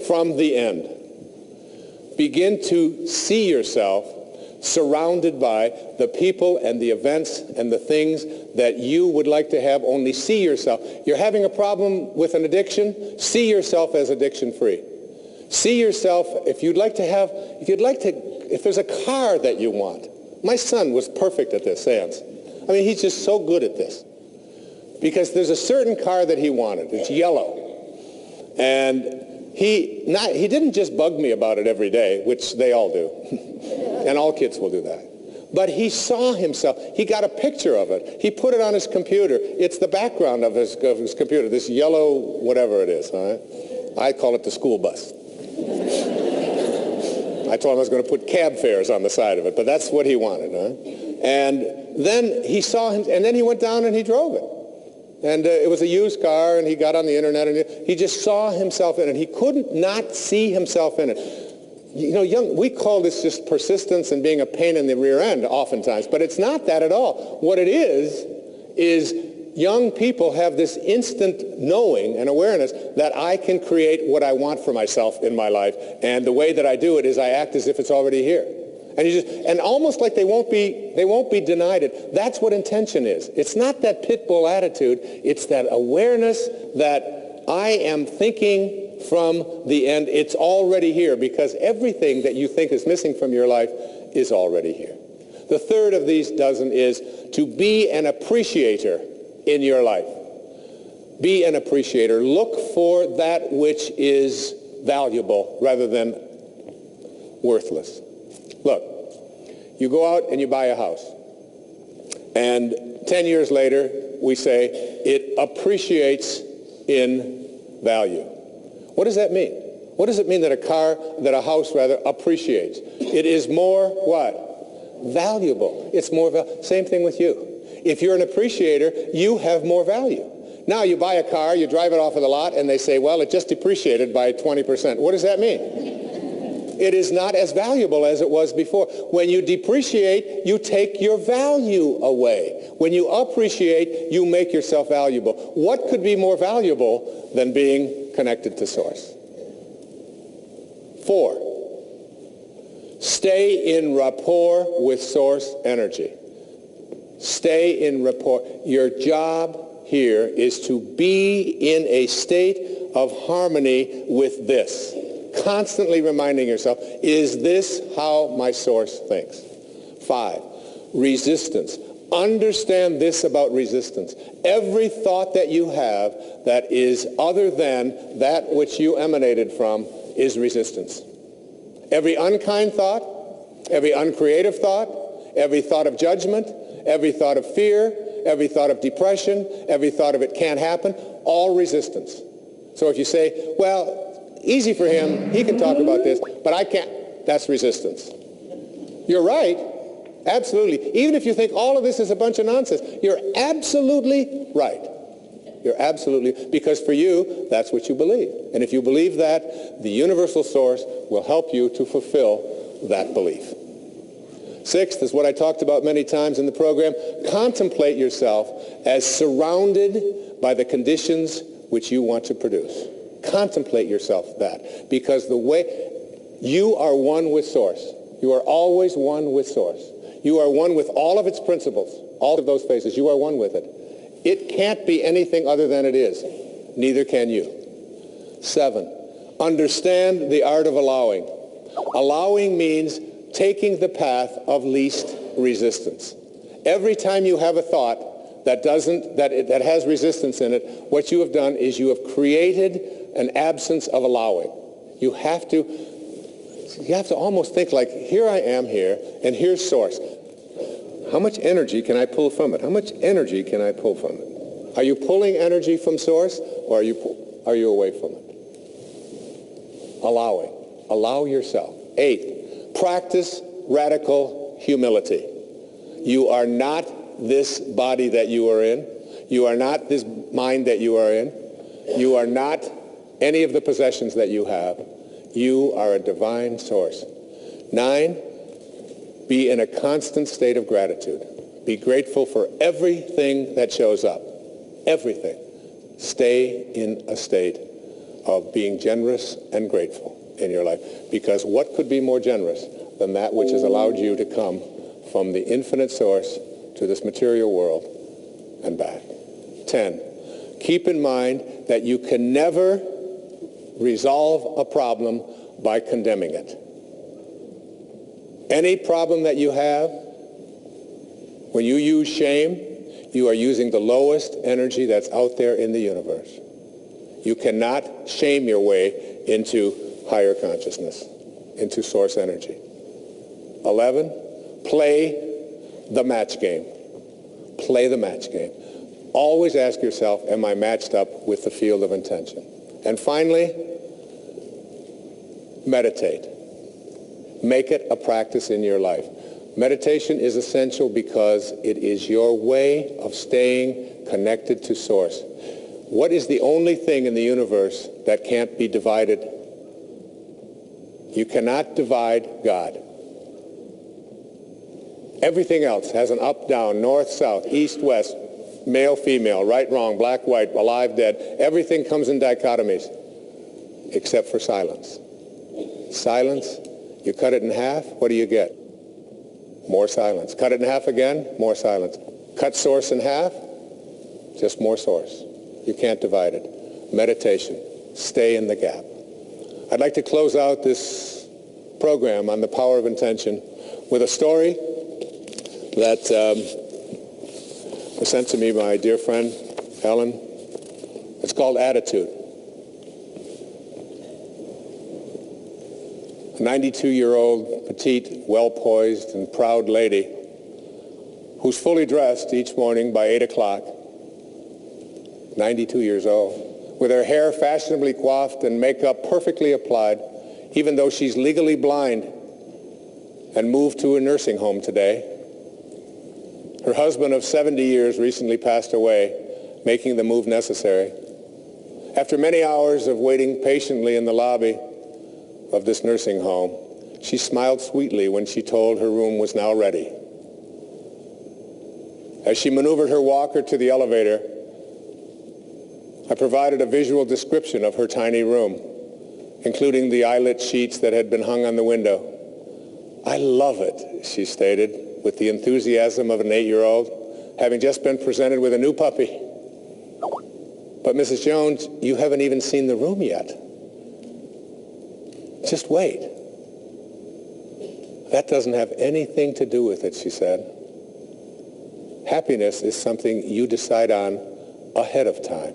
from the end. Begin to see yourself surrounded by the people and the events and the things that you would like to have. Only see yourself. You're having a problem with an addiction, see yourself as addiction-free. See yourself, if there's a car that you want. My son was perfect at this, Sans. I mean, he's just so good at this. Because there's a certain car that he wanted. It's yellow. And he didn't just bug me about it every day, which they all do. And all kids will do that. But he saw himself. He got a picture of it. He put it on his computer. It's the background of his computer, this yellow whatever it is. All right? I call it the school bus. I told him I was going to put cab fares on the side of it, but that's what he wanted. Huh? And then he saw him, and then he went down and he drove it. And it was a used car, and he got on the internet, and he just saw himself in it. He couldn't not see himself in it. You know, we call this just persistence and being a pain in the rear end oftentimes, but it's not that at all. What it is young people have this instant knowing and awareness that I can create what I want for myself in my life, and the way that I do it is I act as if it's already here. And almost like they won't be denied it. That's what intention is. It's not that pit bull attitude. It's that awareness that I am thinking from the end. It's already here, because everything that you think is missing from your life is already here. The third of these dozen is to be an appreciator in your life. Be an appreciator. Look for that which is valuable rather than worthless. Look, you go out and you buy a house, and 10 years later we say it appreciates in value. What does that mean? What does it mean that a house appreciates? It is more what? Valuable. It's more same thing with you. If you're an appreciator, you have more value. Now you buy a car, you drive it off of the lot, and they say, well, it just depreciated by 20%. What does that mean? It is not as valuable as it was before. When you depreciate, you take your value away. When you appreciate, you make yourself valuable. What could be more valuable than being connected to Source? 4, stay in rapport with Source energy. Stay in rapport. Your job here is to be in a state of harmony with this. Constantly reminding yourself, is this how my Source thinks? 5, resistance. Understand this about resistance. Every thought that you have that is other than that which you emanated from is resistance. Every unkind thought, every uncreative thought, every thought of judgment, every thought of fear, every thought of depression, every thought of it can't happen, all resistance. So if you say, well, easy for him, he can talk about this, but I can't, that's resistance. You're right, absolutely. Even if you think all of this is a bunch of nonsense, you're absolutely right. You're absolutely, because for you, that's what you believe. And if you believe that, the universal Source will help you to fulfill that belief. 6th is what I talked about many times in the program. Contemplate yourself as surrounded by the conditions which you want to produce. Contemplate yourself that, because the way you are one with Source. You are always one with Source. You are one with all of its principles, all of those phases. You are one with it. It can't be anything other than it is. Neither can you. 7, understand the art of allowing. Allowing means taking the path of least resistance. Every time you have a thought that has resistance in it, what you have done is you have created an absence of allowing. You have to almost think like, here I am here, and here's Source. How much energy can I pull from it? How much energy can I pull from it? Are you pulling energy from Source, or are you away from it? Allowing. Allow yourself. 8, practice radical humility. You are not this body that you are in. You are not this mind that you are in. You are not any of the possessions that you have. You are a divine Source. 9, be in a constant state of gratitude. Be grateful for everything that shows up. Everything. Stay in a state of being generous and grateful in your life. Because what could be more generous than that which has allowed you to come from the infinite source to this material world and back? 10, keep in mind that you can never resolve a problem by condemning it. Any problem that you have, when you use shame, you are using the lowest energy that's out there in the universe. You cannot shame your way into higher consciousness, into source energy. 11, play the match game. Play the match game. Always ask yourself, am I matched up with the field of intention? And finally, meditate. Make it a practice in your life. Meditation is essential because it is your way of staying connected to source. What is the only thing in the universe that can't be divided? You cannot divide God. Everything else has an up, down, north, south, east, west, male, female, right, wrong, black, white, alive, dead. Everything comes in dichotomies except for silence. Silence, you cut it in half, what do you get? More silence. Cut it in half again, more silence. Cut source in half, just more source. You can't divide it. Meditation. Stay in the gap. I'd like to close out this program on the power of intention with a story that was sent to me by my dear friend, Ellen. It's called Attitude. A 92-year-old, petite, well-poised, and proud lady who's fully dressed each morning by 8 o'clock, 92 years old, with her hair fashionably coiffed and makeup perfectly applied, even though she's legally blind and moved to a nursing home today. Her husband of 70 years recently passed away, making the move necessary. After many hours of waiting patiently in the lobby of this nursing home, she smiled sweetly when she told her room was now ready. As she maneuvered her walker to the elevator, I provided a visual description of her tiny room, including the eyelit sheets that had been hung on the window. "I love it," she stated, with the enthusiasm of an 8-year-old, having just been presented with a new puppy. "But Mrs. Jones, you haven't even seen the room yet. Just wait." "That doesn't have anything to do with it," she said. "Happiness is something you decide on ahead of time.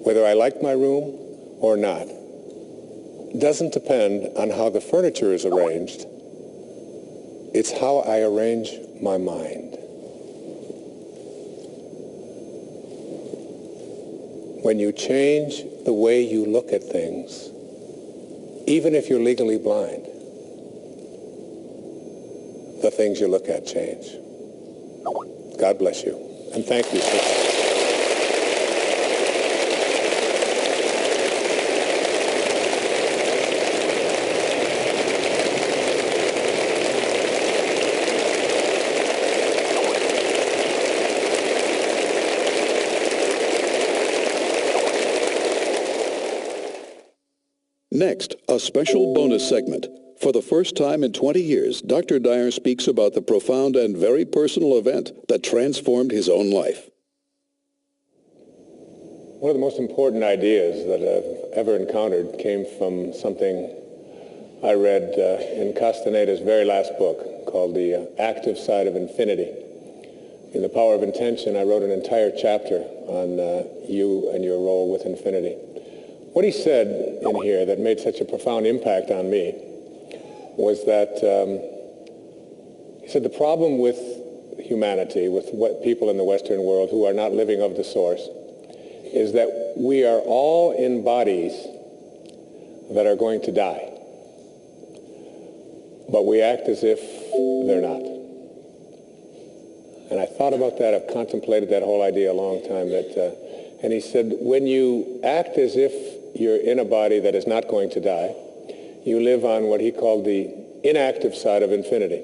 Whether I like my room or not doesn't depend on how the furniture is arranged. It's how I arrange my mind." When you change the way you look at things, even if you're legally blind, the things you look at change. God bless you, and thank you. Next, a special bonus segment. For the first time in 20 years, Dr. Dyer speaks about the profound and very personal event that transformed his own life. One of the most important ideas that I've ever encountered came from something I read in Castaneda's very last book called The Active Side of Infinity. In The Power of Intention, I wrote an entire chapter on you and your role with infinity. What he said in here that made such a profound impact on me was that he said the problem with humanity, with what people in the Western world who are not living of the source, is that we are all in bodies that are going to die. But we act as if they're not. And I thought about that. I've contemplated that whole idea a long time. And he said, when you act as if you're in a body that is not going to die, you live on what he called the inactive side of infinity.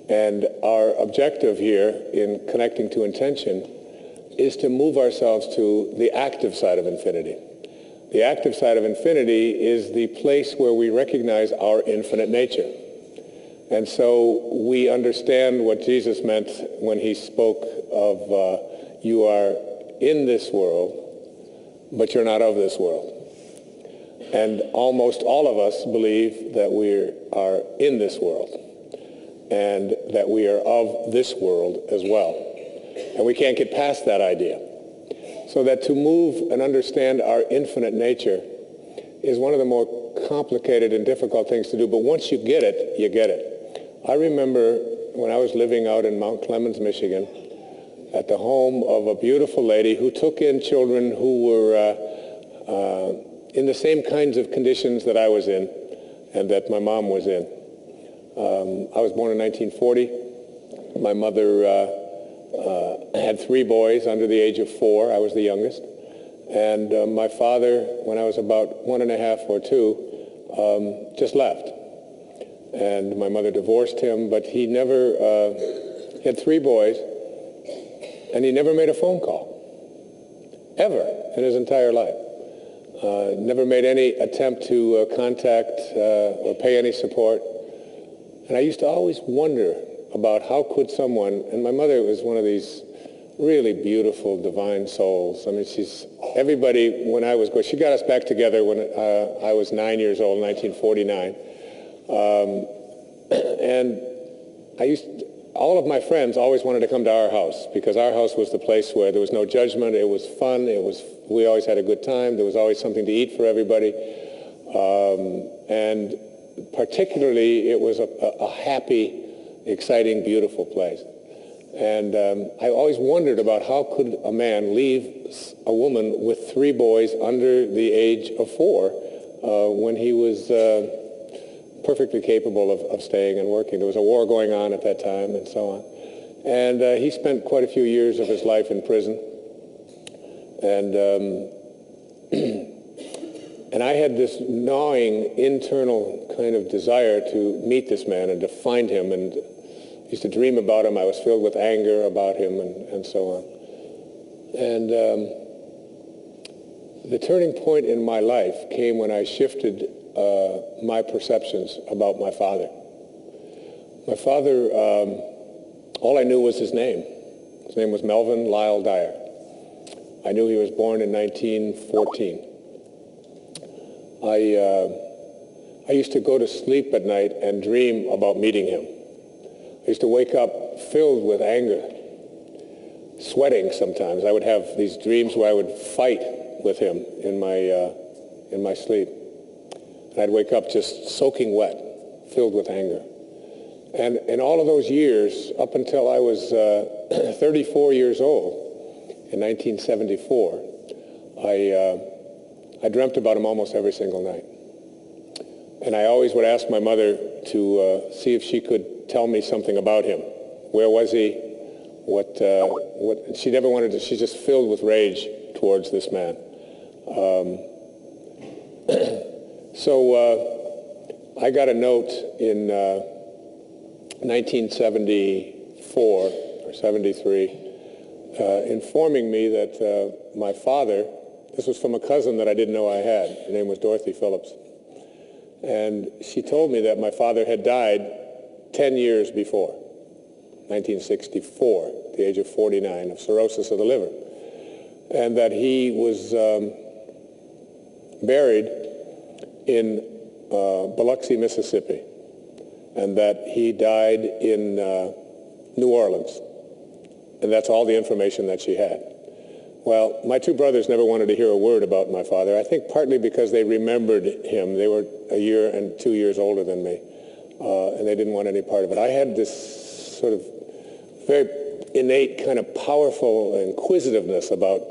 And our objective here in connecting to intention is to move ourselves to the active side of infinity. The active side of infinity is the place where we recognize our infinite nature. And so we understand what Jesus meant when he spoke of you are in this world, but you're not of this world. And almost all of us believe that we are in this world and that we are of this world as well. And we can't get past that idea. So that to move and understand our infinite nature is one of the more complicated and difficult things to do. But once you get it, you get it. I remember when I was living out in Mount Clemens, Michigan, at the home of a beautiful lady who took in children who were in the same kinds of conditions that I was in and that my mom was in. I was born in 1940. My mother had 3 boys under the age of 4. I was the youngest. And my father, when I was about 1.5 or 2, just left. And my mother divorced him, but he never, he had 3 boys, and he never made a phone call, ever, in his entire life. Never made any attempt to contact or pay any support. And I used to always wonder about how could someone, and my mother was one of these really beautiful, divine souls. I mean, everybody, when I was, she got us back together when I was 9 years old, 1949. And all of my friends always wanted to come to our house because our house was the place where there was no judgment. It was fun. We always had a good time. There was always something to eat for everybody. And particularly, it was a happy, exciting, beautiful place. And I always wondered about how could a man leave a woman with 3 boys under the age of 4 when he was perfectly capable of staying and working. There was a war going on at that time and so on. And he spent quite a few years of his life in prison. And and I had this gnawing internal kind of desire to meet this man and to find him, and I used to dream about him. I was filled with anger about him and so on. And the turning point in my life came when I shifted my perceptions about my father. My father, all I knew was his name. His name was Melvin Lyle Dyer. I knew he was born in 1914. I used to go to sleep at night and dream about meeting him. I used to wake up filled with anger, sweating sometimes. I would have these dreams where I would fight with him in my sleep. And I'd wake up just soaking wet, filled with anger. And in all of those years, up until I was 34 years old, in 1974, I dreamt about him almost every single night. And I always would ask my mother to see if she could tell me something about him. Where was he? What? She never wanted to. She's just filled with rage towards this man. So I got a note in 1974 or 73 informing me that my father, this was from a cousin that I didn't know I had. Her name was Dorothy Phillips. And she told me that my father had died 10 years before, 1964, at the age of 49, of cirrhosis of the liver. And that he was buried in Biloxi, Mississippi, and that he died in New Orleans. And that's all the information that she had. Well, my 2 brothers never wanted to hear a word about my father, I think partly because they remembered him. They were a year and 2 years older than me, and they didn't want any part of it. I had this sort of very innate kind of powerful inquisitiveness about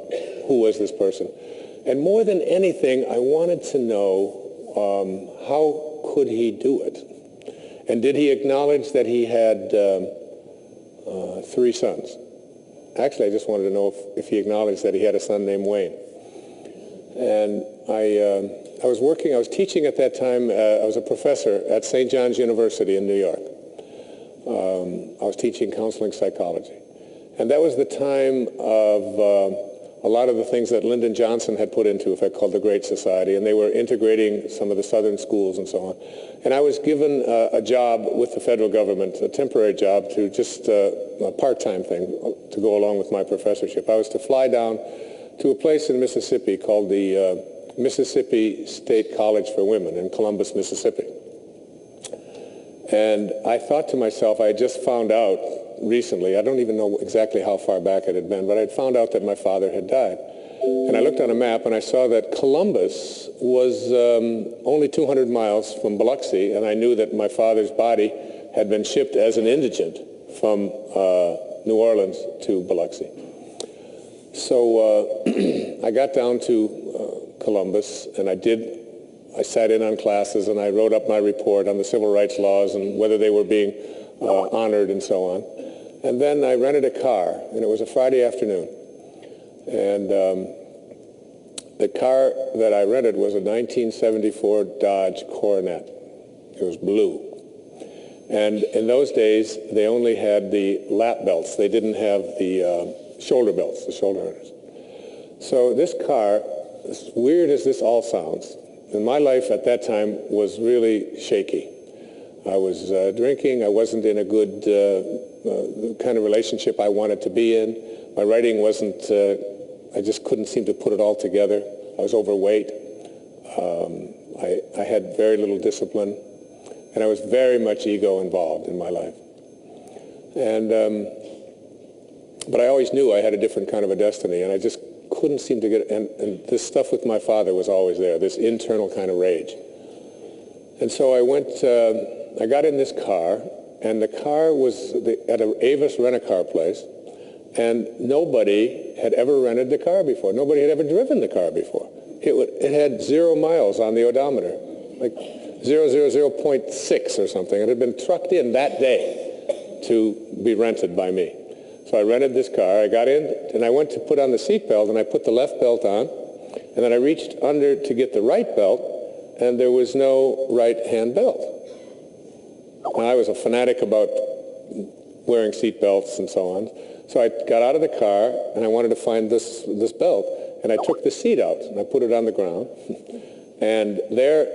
who was this person. And more than anything, I wanted to know how could he do it? And did he acknowledge that he had 3 sons? Actually, I just wanted to know if he acknowledged that he had a son named Wayne. And I was teaching at that time. I was a professor at St. John's University in New York. I was teaching counseling psychology. And that was the time of a lot of the things that Lyndon Johnson had put into effect called the Great Society, and they were integrating some of the southern schools and so on. And I was given a job with the federal government, a temporary job, to just a part-time thing to go along with my professorship. I was to fly down to a place in Mississippi called the Mississippi State College for Women in Columbus, Mississippi. And I thought to myself, I had just found out recently, I don't even know exactly how far back it had been, but I had found out that my father had died. And I looked on a map and I saw that Columbus was only 200 miles from Biloxi, and I knew that my father's body had been shipped as an indigent from New Orleans to Biloxi. So I got down to Columbus, and I sat in on classes, and I wrote up my report on the civil rights laws and whether they were being honored and so on. And then I rented a car, and it was a Friday afternoon. And the car that I rented was a 1974 Dodge Coronet. It was blue. And in those days, they only had the lap belts. They didn't have the shoulder belts, the shoulder harness. So this car, as weird as this all sounds, and my life at that time was really shaky. I was drinking. I wasn't in a good kind of relationship I wanted to be in. My writing wasn't, I just couldn't seem to put it all together. I was overweight. I had very little discipline. And I was very much ego involved in my life. And, but I always knew I had a different kind of a destiny, and I just couldn't seem to get, and this stuff with my father was always there, this internal kind of rage. And so I went, I got in this car, and the car was at an Avis rent-a-car place, and nobody had ever rented the car before. Nobody had ever driven the car before. It had 0 miles on the odometer, like 0.6 or something. It had been trucked in that day to be rented by me. So I rented this car. I got in, and I went to put on the seatbelt, and I put the left belt on, and then I reached under to get the right belt, and there was no right-hand belt. And I was a fanatic about wearing seat belts and so on. So I got out of the car, and I wanted to find this belt, and I took the seat out, and I put it on the ground, and there,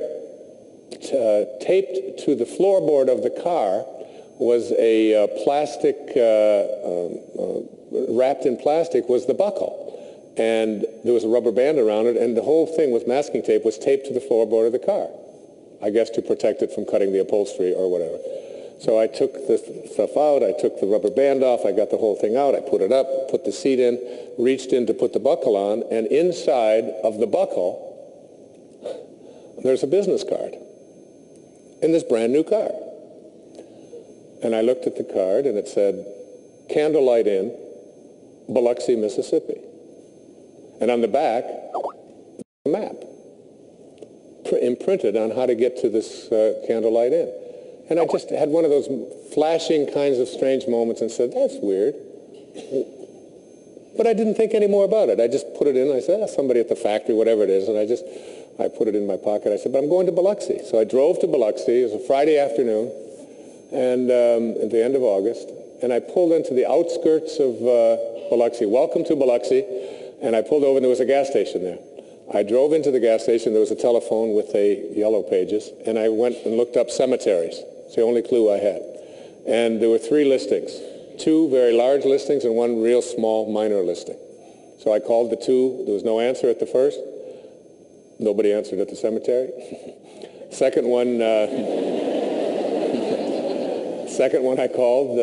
taped to the floorboard of the car, was a plastic, wrapped in plastic was the buckle. And there was a rubber band around it, and the whole thing with masking tape was taped to the floorboard of the car, I guess to protect it from cutting the upholstery or whatever. So I took the stuff out, I took the rubber band off, I got the whole thing out, I put it up, put the seat in, reached in to put the buckle on, and inside of the buckle, there's a business card in this brand new car. And I looked at the card, and it said, Candlelight Inn, Biloxi, Mississippi. And on the back, a map imprinted on how to get to this Candlelight Inn. And I just had one of those flashing kinds of strange moments and said, that's weird. But I didn't think any more about it. I just put it in, and I said, somebody at the factory, whatever it is, and I put it in my pocket. I said, but I'm going to Biloxi. So I drove to Biloxi. It was a Friday afternoon, and at the end of August, and I pulled into the outskirts of Biloxi. Welcome to Biloxi. And I pulled over, and there was a gas station there. I drove into the gas station. There was a telephone with a Yellow Pages, and I went and looked up cemeteries. It's the only clue I had. And there were 3 listings, 2 very large listings and 1 real small minor listing. So I called the 2. There was no answer at the first. Nobody answered at the cemetery. Second one I called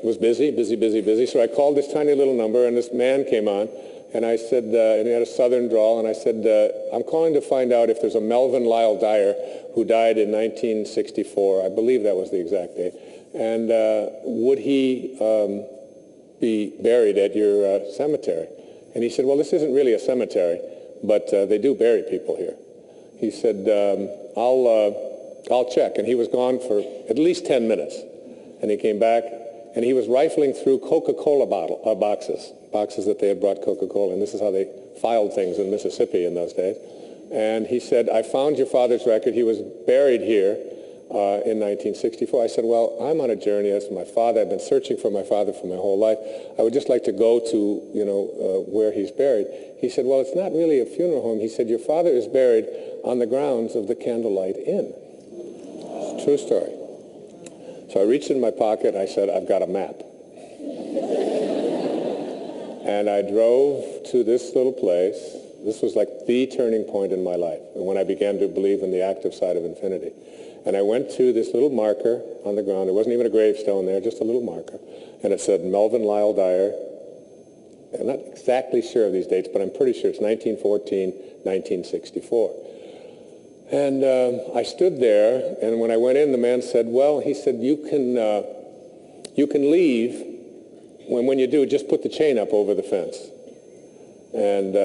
was busy. So I called this tiny little number, and this man came on, and I said, and he had a southern drawl, and I said, I'm calling to find out if there's a Melvin Lyle Dyer who died in 1964. I believe that was the exact date. And would he be buried at your cemetery? And he said, well, this isn't really a cemetery, but they do bury people here. He said, I'll check. And he was gone for at least 10 minutes. And he came back, and he was rifling through Coca-Cola boxes that they had brought Coca-Cola. And this is how they filed things in Mississippi in those days. And he said, I found your father's record. He was buried here in 1964. I said, well, I'm on a journey. That's my father. I've been searching for my father for my whole life. I would just like to go to, where he's buried. He said, well, it's not really a funeral home. He said, your father is buried on the grounds of the Candlelight Inn. It's a true story. So I reached in my pocket. I said, I've got a map. And I drove to this little place. This was like the turning point in my life, and when I began to believe in the active side of infinity. And I went to this little marker on the ground. There wasn't even a gravestone there, just a little marker. And it said Melvin Lyle Dyer. I'm not exactly sure of these dates, but I'm pretty sure it's 1914, 1964. And I stood there, and when I went in, the man said, well, he said, you can leave. When you do, just put the chain up over the fence and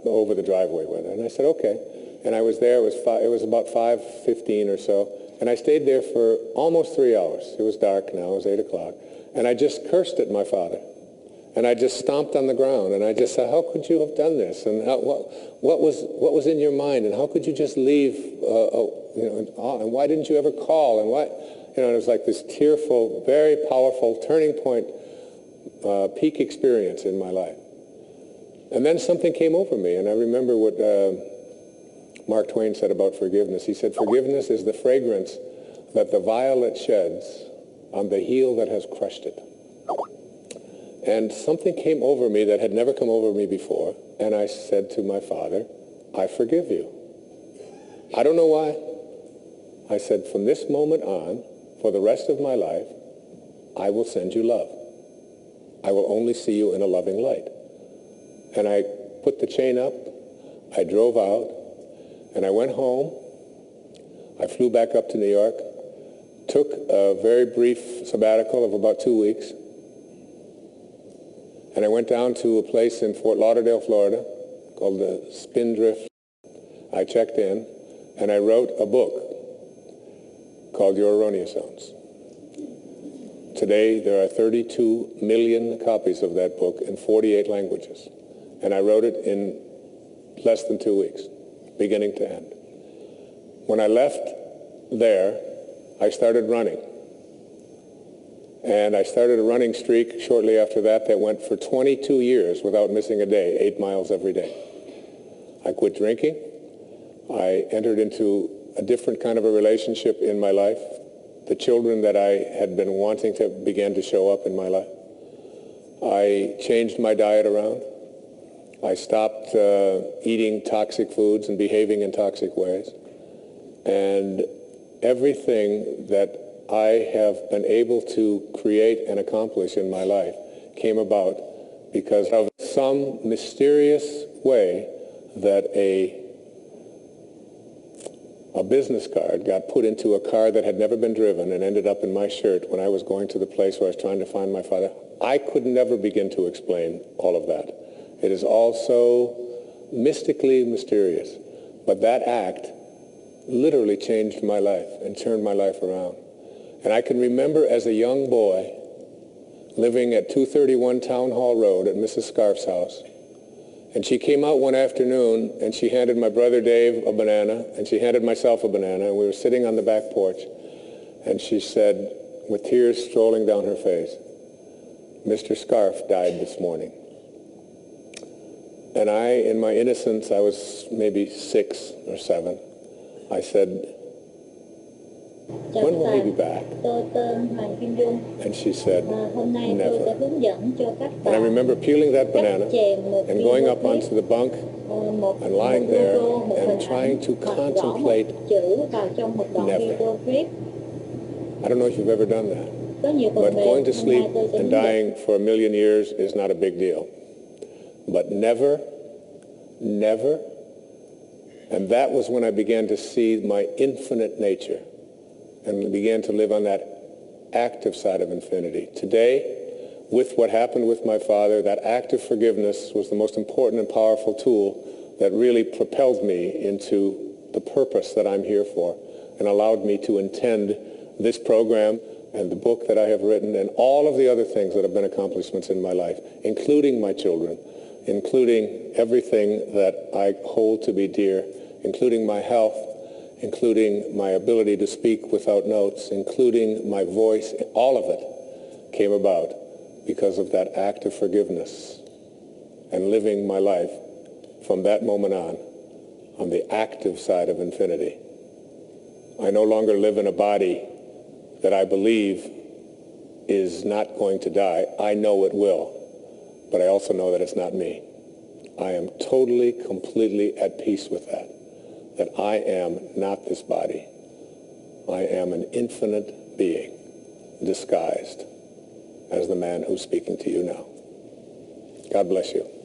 over the driveway with it. And I said, okay. And I was there. It was about 5:15 or so. And I stayed there for almost 3 hours. It was dark now. It was 8 o'clock. And I just cursed at my father. And I just stomped on the ground. And I just said, how could you have done this? And what was in your mind? And how could you just leave? And why didn't you ever call? And what? It was like this tearful, very powerful turning point, peak experience in my life. And then something came over me. And I remember what Mark Twain said about forgiveness. He said, forgiveness is the fragrance that the violet sheds on the heel that has crushed it. And something came over me that had never come over me before. And I said to my father, I forgive you. I don't know why. I said, from this moment on, for the rest of my life, I will send you love. I will only see you in a loving light. And I put the chain up. I drove out. And I went home. I flew back up to New York, took a very brief sabbatical of about 2 weeks, and I went down to a place in Fort Lauderdale, Florida, called the Spindrift. I checked in, and I wrote a book called Your Erroneous Zones. Today, there are 32 million copies of that book in 48 languages, and I wrote it in less than 2 weeks. Beginning to end. When I left there, I started running. And I started a running streak shortly after that went for 22 years without missing a day, 8 miles every day. I quit drinking. I entered into a different kind of a relationship in my life. The children that I had been wanting to began to show up in my life. I changed my diet around. I stopped eating toxic foods and behaving in toxic ways. And everything that I have been able to create and accomplish in my life came about because of some mysterious way that a business card got put into a car that had never been driven and ended up in my shirt when I was going to the place where I was trying to find my father. I could never begin to explain all of that. It is all so mystically mysterious. But that act literally changed my life and turned my life around. And I can remember as a young boy living at 231 Town Hall Road at Mrs. Scarf's house. And she came out one afternoon and she handed my brother Dave a banana and she handed myself a banana, and we were sitting on the back porch. And she said, with tears strolling down her face, Mr. Scarf died this morning. And I, in my innocence, I was maybe 6 or 7, I said, when will he be back? And she said, never. And I remember peeling that banana and going up onto the bunk and lying there and trying to contemplate never. I don't know if you've ever done that. But going to sleep and dying for 1,000,000 years is not a big deal. But never, never. And that was when I began to see my infinite nature and began to live on that active side of infinity. Today, with what happened with my father, that act of forgiveness was the most important and powerful tool that really propelled me into the purpose that I'm here for and allowed me to intend this program and the book that I have written and all of the other things that have been accomplishments in my life, including my children, including everything that I hold to be dear, including my health including my ability to speak without notes, including my voice, all of it came about because of that act of forgiveness and living my life from that moment on the active side of infinity. I no longer live in a body that I believe is not going to die. I know it will, but I also know that it's not me. I am totally, completely at peace with that I am not this body. I am an infinite being disguised as the man who's speaking to you now. God bless you.